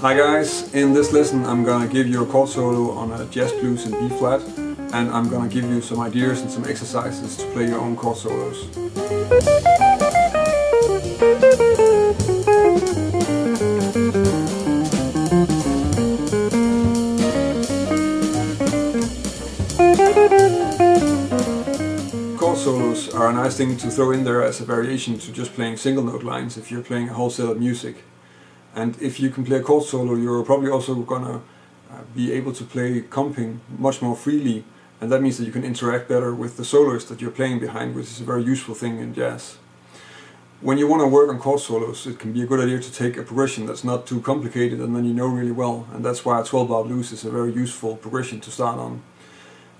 Hi guys, in this lesson I'm gonna give you a chord solo on a jazz blues in B flat, and I'm gonna give you some ideas and some exercises to play your own chord solos. Chord solos are a nice thing to throw in there as a variation to just playing single note lines if you're playing a whole set of music. And if you can play a chord solo, you're probably also gonna be able to play comping much more freely, and that means that you can interact better with the soloist that you're playing behind, which is a very useful thing in jazz. When you want to work on chord solos, it can be a good idea to take a progression that's not too complicated and then you know really well, and that's why a 12-bar blues is a very useful progression to start on.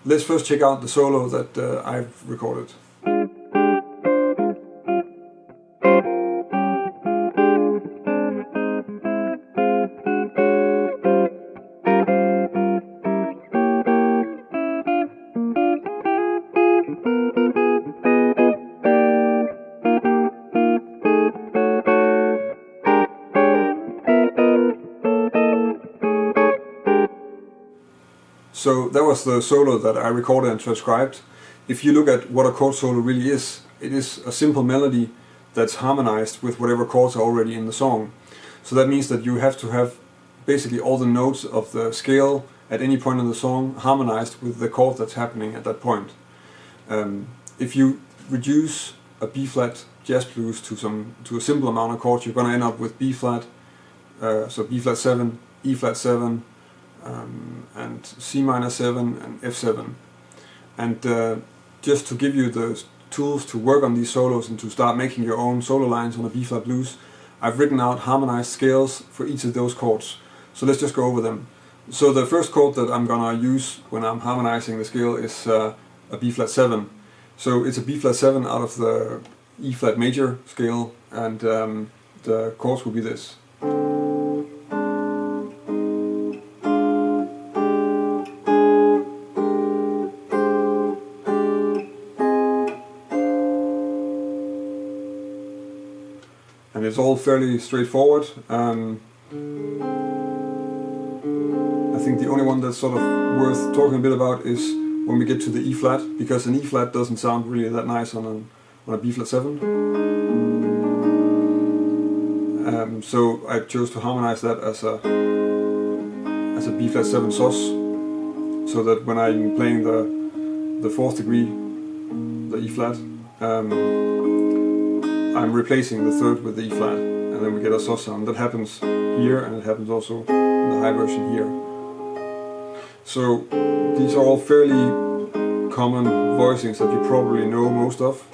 Let's first check out the solo that I've recorded. So that was the solo that I recorded and transcribed. If you look at what a chord solo really is, it is a simple melody that's harmonized with whatever chords are already in the song. So that means that you have to have basically all the notes of the scale at any point in the song harmonized with the chord that's happening at that point. If you reduce a B flat jazz blues to a simple amount of chords, you're going to end up with B flat, so B flat 7, E flat 7, and C minor 7 and F7. And just to give you the tools to work on these solos and to start making your own solo lines on a B flat blues, I've written out harmonized scales for each of those chords. So let's just go over them. So the first chord that I'm gonna use when I'm harmonizing the scale is a B flat 7. So it's a B flat 7 out of the E flat major scale, and the chords will be this. And it's all fairly straightforward. I think the only one that's sort of worth talking a bit about is when we get to the E flat, because an E flat doesn't sound really that nice on a B flat 7. So I chose to harmonize that as a B flat 7 sus, so that when I'm playing the fourth degree, the E flat, I'm replacing the third with the E flat, and then we get a sus sound. That happens here, and it happens also in the high version here. So these are all fairly common voicings that you probably know most of,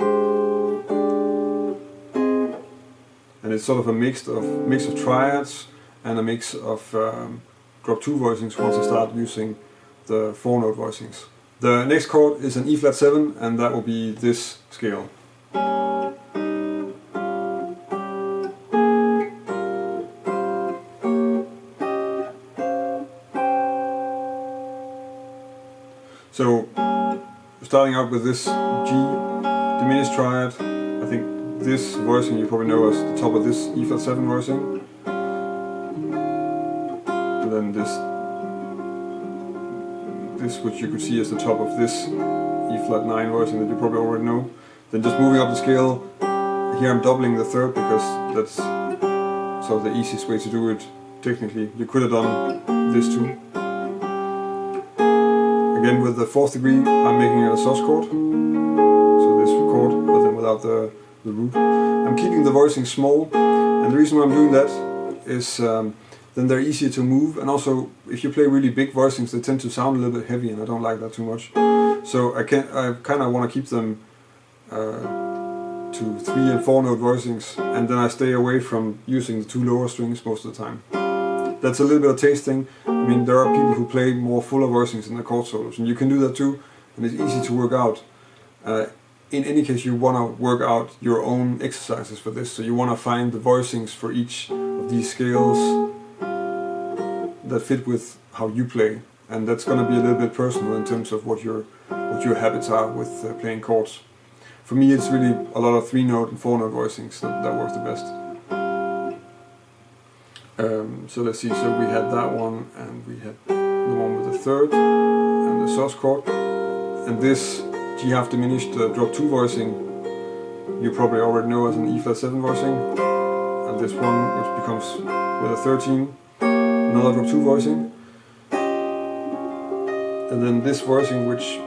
and it's sort of a mix of triads and a mix of drop 2 voicings once I start using the 4-note voicings. The next chord is an E flat 7, and that will be this scale. So, starting out with this G diminished triad, I think this voicing you probably know as the top of this E flat 7 voicing, and then this which you could see as the top of this E flat 9 voicing that you probably already know. Then just moving up the scale, here I'm doubling the third because that's sort of the easiest way to do it technically. You could have done this too. Again, with the fourth degree, I'm making it a sus chord, so this chord, but then without the root. I'm keeping the voicing small, and the reason why I'm doing that is then they're easier to move, and also if you play really big voicings, they tend to sound a little bit heavy, and I don't like that too much. So I kind of want to keep them to 3 and 4 note voicings, and then I stay away from using the 2 lower strings most of the time. That's a little bit of taste thing. I mean, there are people who play more fuller voicings in the chord solos, and you can do that too, and it's easy to work out. In any case, you want to work out your own exercises for this, so you want to find the voicings for each of these scales that fit with how you play, and that's going to be a little bit personal in terms of what your habits are with playing chords. For me, it's really a lot of 3-note and 4-note voicings that works the best. So let's see, so we had that one, and we had the one with the third, and the sus chord, and this G half diminished drop 2 voicing you probably already know as an E flat 7 voicing, and this one which becomes with a 13, another drop 2 voicing, and then this voicing which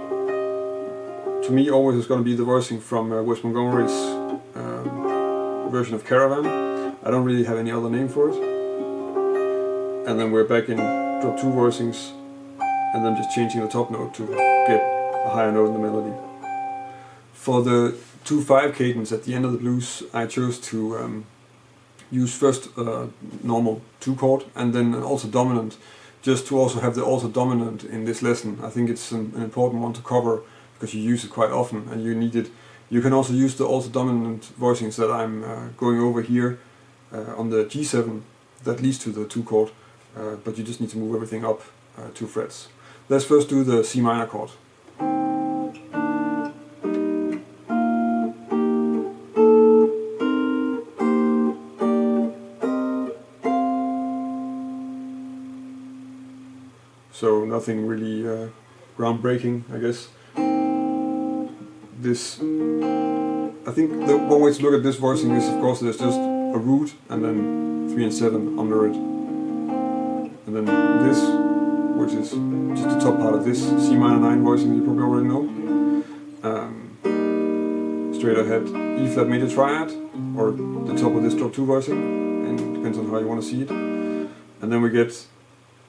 to me always is going to be the voicing from Wes Montgomery's version of Caravan. I don't really have any other name for it. And then we're back in drop 2 voicings, and then just changing the top note to get a higher note in the melody. For the 2/5 cadence at the end of the blues, I chose to use first normal 2 chord and then an alto dominant, just to also have the alto dominant in this lesson. I think it's an important one to cover because you use it quite often and you need it. You can also use the alto dominant voicings that I'm going over here on the G7 that leads to the 2 chord. But you just need to move everything up 2 frets. Let's first do the C minor chord. So nothing really groundbreaking, I guess. This, I think the one way to look at this voicing is, of course, there's just a root and then 3 and 7 under it. And then this, which is just the top part of this C minor 9 voicing that you probably already know. Straight ahead E flat major triad, or the top of this drop 2 voicing, and it depends on how you want to see it. And then we get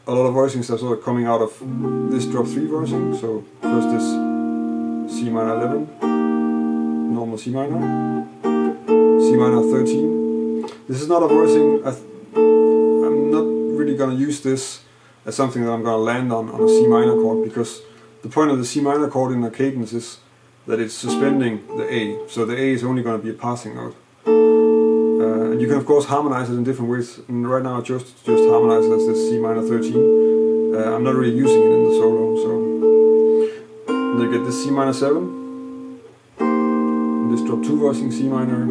a lot of voicings that are sort of coming out of this drop 3 voicing. So first this C minor 11, normal C minor, C minor 13. This is not a voicing, I'm not really going to use this as something that I'm going to land on a C minor chord, because the point of the C minor chord in a cadence is that it's suspending the A, so the A is only going to be a passing note. And you can of course harmonize it in different ways, and right now I chose to just harmonize it as this C minor 13. I'm not really using it in the solo, so and then I get this C minor 7, and this drop 2 voicing C minor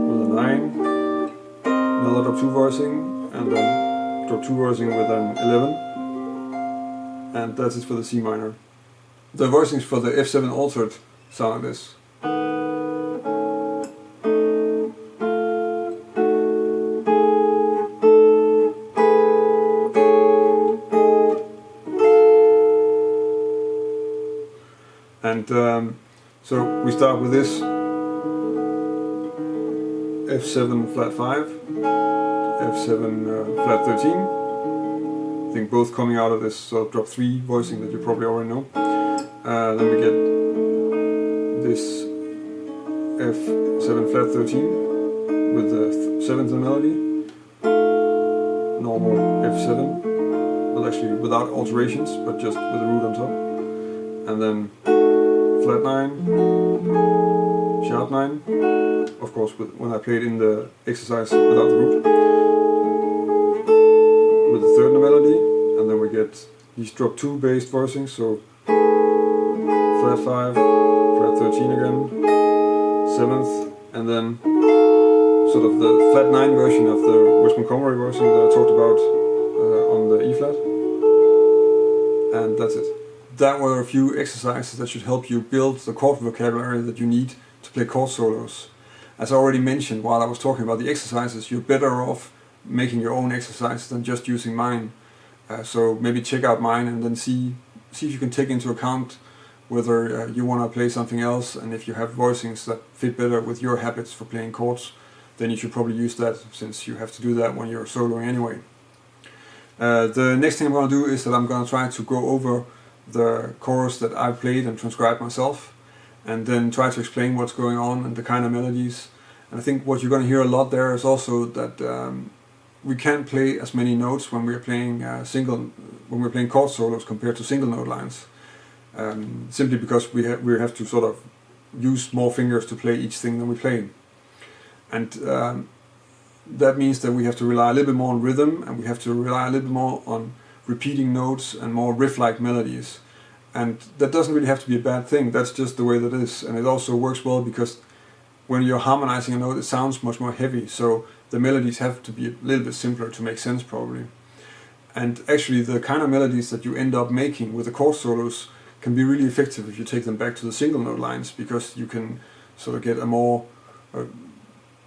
with a 9, another drop 2 voicing, and then drop 2 voicing with an 11, and that's it for the C minor. The voicings for the F7 altered sound like this. And so we start with this F7 flat 5, F7 flat 13. I think both coming out of this sort of drop 3 voicing that you probably already know. Then we get this F7 flat 13 with the 7th in the melody, normal F7, well actually without alterations but just with a root on top, and then flat 9, sharp 9, of course when I played in the exercise without the root, with the 3rd in the melody, and then we get these drop 2 based voicings, so flat 5, flat 13 again, 7th, and then sort of the flat 9 version of the Wes Montgomery voicing that I talked about on the E flat, and that's it. That were a few exercises that should help you build the chord vocabulary that you need to play chord solos. As I already mentioned while I was talking about the exercises, you're better off making your own exercises than just using mine. So maybe check out mine and then see if you can take into account whether you want to play something else, and if you have voicings that fit better with your habits for playing chords, then you should probably use that, since you have to do that when you're soloing anyway. The next thing I'm going to do is that I'm going to try to go over the chorus that I played and transcribed myself, and then try to explain what's going on and the kind of melodies. And I think what you're going to hear a lot there is also that we can't play as many notes when we're playing when we're playing chord solos compared to single note lines, simply because we have to sort of use more fingers to play each thing than we play, and that means that we have to rely a little bit more on rhythm, and we have to rely a little bit more on repeating notes and more riff-like melodies. And that doesn't really have to be a bad thing, that's just the way that is. And it also works well because when you're harmonizing a note, it sounds much more heavy, so the melodies have to be a little bit simpler to make sense probably. And actually the kind of melodies that you end up making with the chord solos can be really effective if you take them back to the single note lines, because you can sort of get a more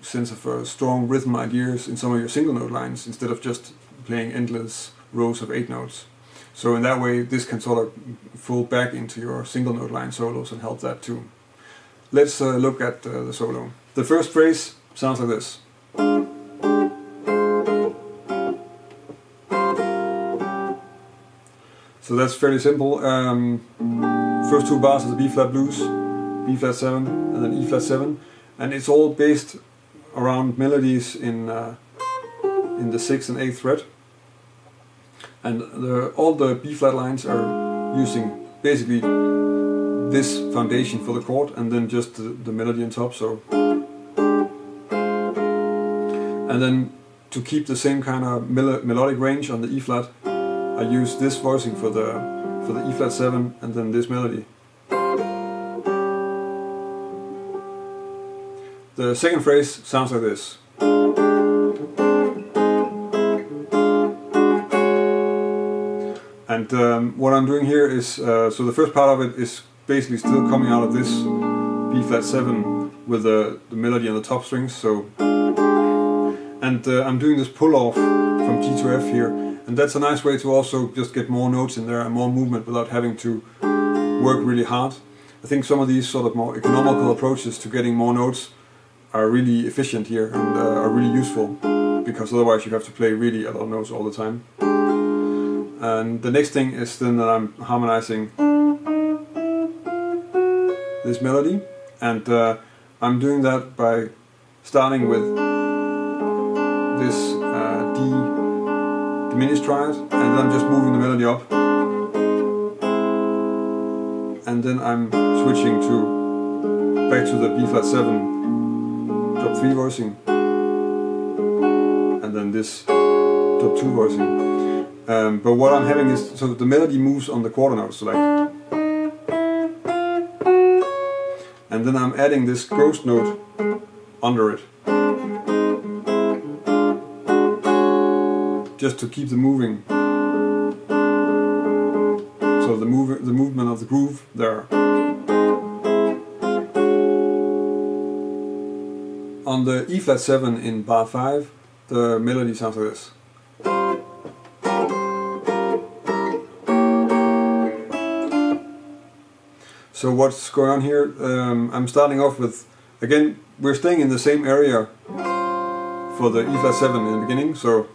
sense of strong rhythm ideas in some of your single note lines instead of just playing endless rows of 8 notes. So in that way this can sort of fold back into your single note line solos and help that too. Let's look at the solo. The first phrase sounds like this. So that's fairly simple. First 2 bars is the B flat blues, B flat 7 and then E flat 7, and it's all based around melodies in the 6th and 8th fret. And all the B flat lines are using basically this foundation for the chord and then just the melody on top. So, and then to keep the same kind of melodic range on the E flat, I use this voicing for the E flat 7 and then this melody. The second phrase sounds like this. And what I'm doing here is, so the first part of it is basically still coming out of this B flat 7 with the melody on the top strings. So, and I'm doing this pull off from G to F here, and that's a nice way to also just get more notes in there and more movement without having to work really hard. I think some of these sort of more economical approaches to getting more notes are really efficient here and are really useful, because otherwise you have to play really a lot of notes all the time. And the next thing is then that I'm harmonizing this melody, and I'm doing that by starting with this D diminished triad, and then I'm just moving the melody up, and then I'm switching back to the B flat 7 drop 3 voicing, and then this drop 2 voicing. But what I'm having is, so the melody moves on the quarter notes, so like, and then I'm adding this ghost note under it, just to keep the moving, so the movement of the groove there. On the E flat 7 in bar 5, the melody sounds like this. So what's going on here? I'm starting off with, again, we're staying in the same area for the E flat 7 in the beginning, so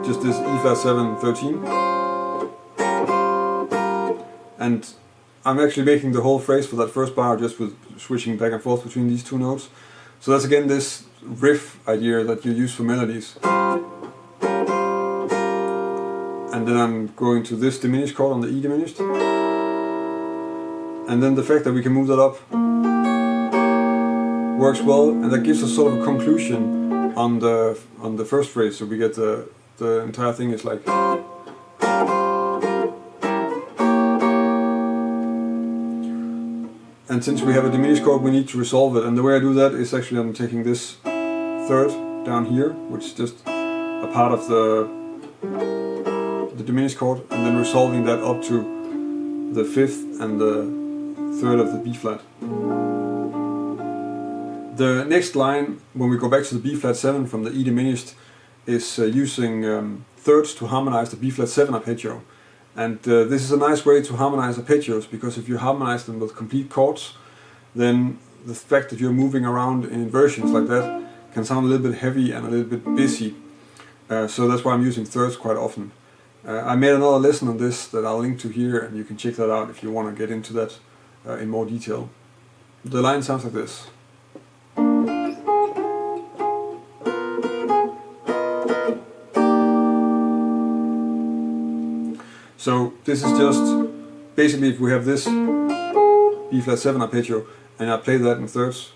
just this E flat 7 13. And I'm actually making the whole phrase for that first bar just with switching back and forth between these 2 notes. So that's again this riff idea that you use for melodies. And then I'm going to this diminished chord on the E diminished. And then the fact that we can move that up works well, and that gives us sort of a conclusion on the first phrase. So we get the entire thing is like. And since we have a diminished chord, we need to resolve it. And the way I do that is actually I'm taking this third down here, which is just a part of the diminished chord, and then resolving that up to the 5th and the 3rd of the B flat. The next line, when we go back to the B flat 7 from the E diminished, is using thirds to harmonize the B flat 7 arpeggio. And this is a nice way to harmonize arpeggios, because if you harmonize them with complete chords, then the fact that you're moving around in inversions like that can sound a little bit heavy and a little bit busy. So that's why I'm using thirds quite often. I made another lesson on this that I'll link to here, and you can check that out if you want to get into that in more detail. The line sounds like this. So this is just basically if we have this B flat 7 arpeggio and I play that in thirds,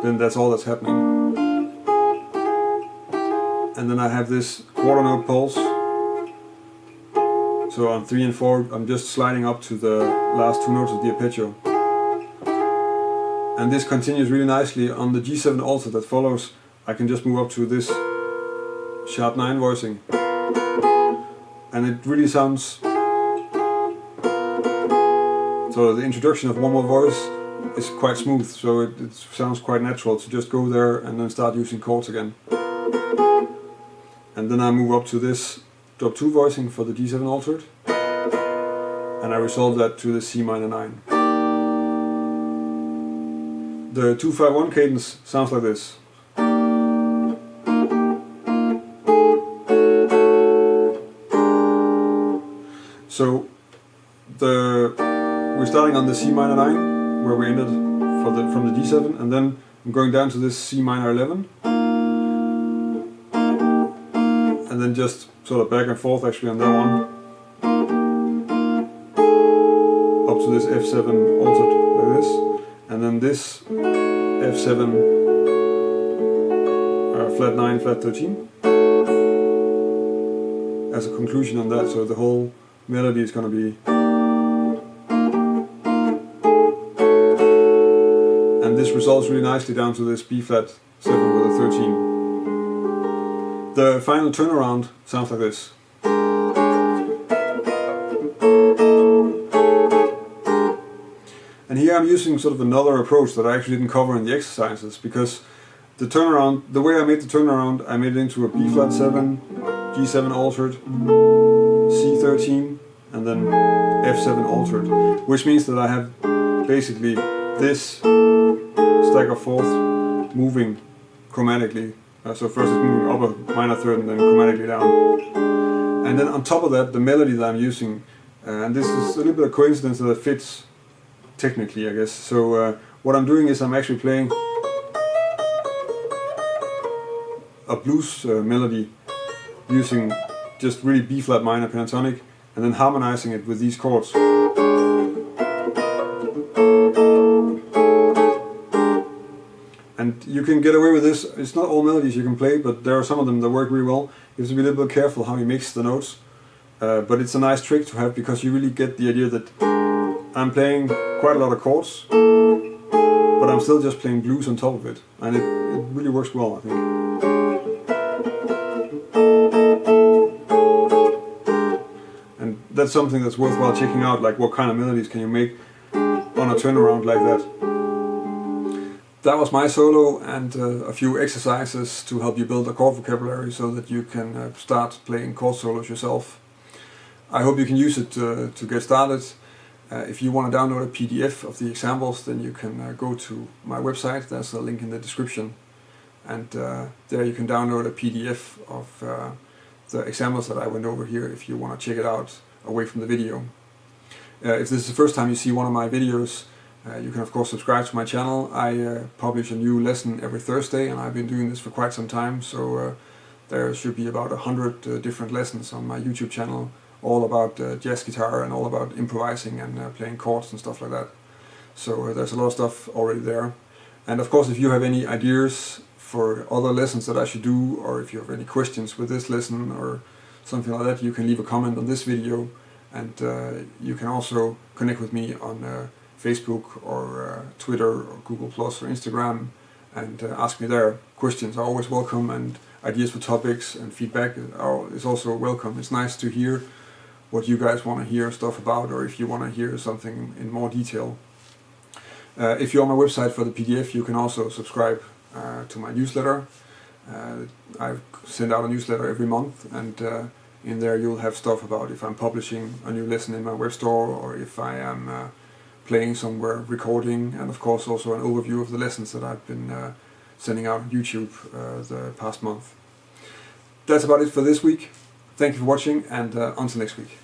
then that's all that's happening. And then I have this quarter note pulse. So on 3 and 4 I'm just sliding up to the last 2 notes of the arpeggio. and this continues really nicely on the G7 altered that follows. I can just move up to this sharp 9 voicing, and it really sounds, so the introduction of one more voice is quite smooth, so it sounds quite natural to just go there and then start using chords again. And then I move up to this drop 2 voicing for the G7 altered, and I resolve that to the C minor 9. The 2-5-1 cadence sounds like this. So we're starting on the C minor 9, where we ended from the G7, and then I'm going down to this C minor 11, and then just sort of back and forth actually on that one, up to this F7 altered like this, and then this F7 flat 9, flat 13 as a conclusion on that, so the whole melody is going to be, and this resolves really nicely down to this B flat 7 with a 13. The final turnaround sounds like this. And here I'm using sort of another approach that I actually didn't cover in the exercises, because the turnaround, the way I made the turnaround, I made it into a B flat 7, G7 altered, C13, and then F7 altered, which means that I have basically this stack of fourths moving chromatically. So first it's moving up a minor third and then chromatically down. And then on top of that, the melody that I'm using, and this is a little bit of coincidence that it fits technically, I guess. So what I'm doing is I'm actually playing a blues melody using just really B flat minor pentatonic, and then harmonizing it with these chords. And you can get away with this. It's not all melodies you can play, but there are some of them that work really well. You have to be a little bit careful how you mix the notes. But it's a nice trick to have, because you really get the idea that I'm playing quite a lot of chords, but I'm still just playing blues on top of it. And it really works well, I think. And that's something that's worthwhile checking out, like what kind of melodies can you make on a turnaround like that. That was my solo and a few exercises to help you build a chord vocabulary so that you can start playing chord solos yourself. I hope you can use it to get started. If you want to download a PDF of the examples, then you can go to my website. There's a link in the description, and there you can download a PDF of the examples that I went over here if you want to check it out away from the video. If this is the first time you see one of my videos, you can of course subscribe to my channel. I publish a new lesson every Thursday, and I've been doing this for quite some time, so there should be about 100 different lessons on my YouTube channel, all about jazz guitar and all about improvising and playing chords and stuff like that. So there's a lot of stuff already there. And of course, if you have any ideas for other lessons that I should do, or if you have any questions with this lesson or something like that, you can leave a comment on this video, and you can also connect with me on Facebook or Twitter or Google Plus or Instagram and ask me there. Questions are always welcome, and ideas for topics and feedback is also welcome. It's nice to hear what you guys want to hear stuff about, or if you want to hear something in more detail. If you're on my website for the PDF, you can also subscribe to my newsletter. I send out a newsletter every month, and in there you'll have stuff about if I'm publishing a new lesson in my web store, or if I am playing somewhere, recording, and of course also an overview of the lessons that I've been sending out on YouTube the past month. That's about it for this week. Thank you for watching, and until next week.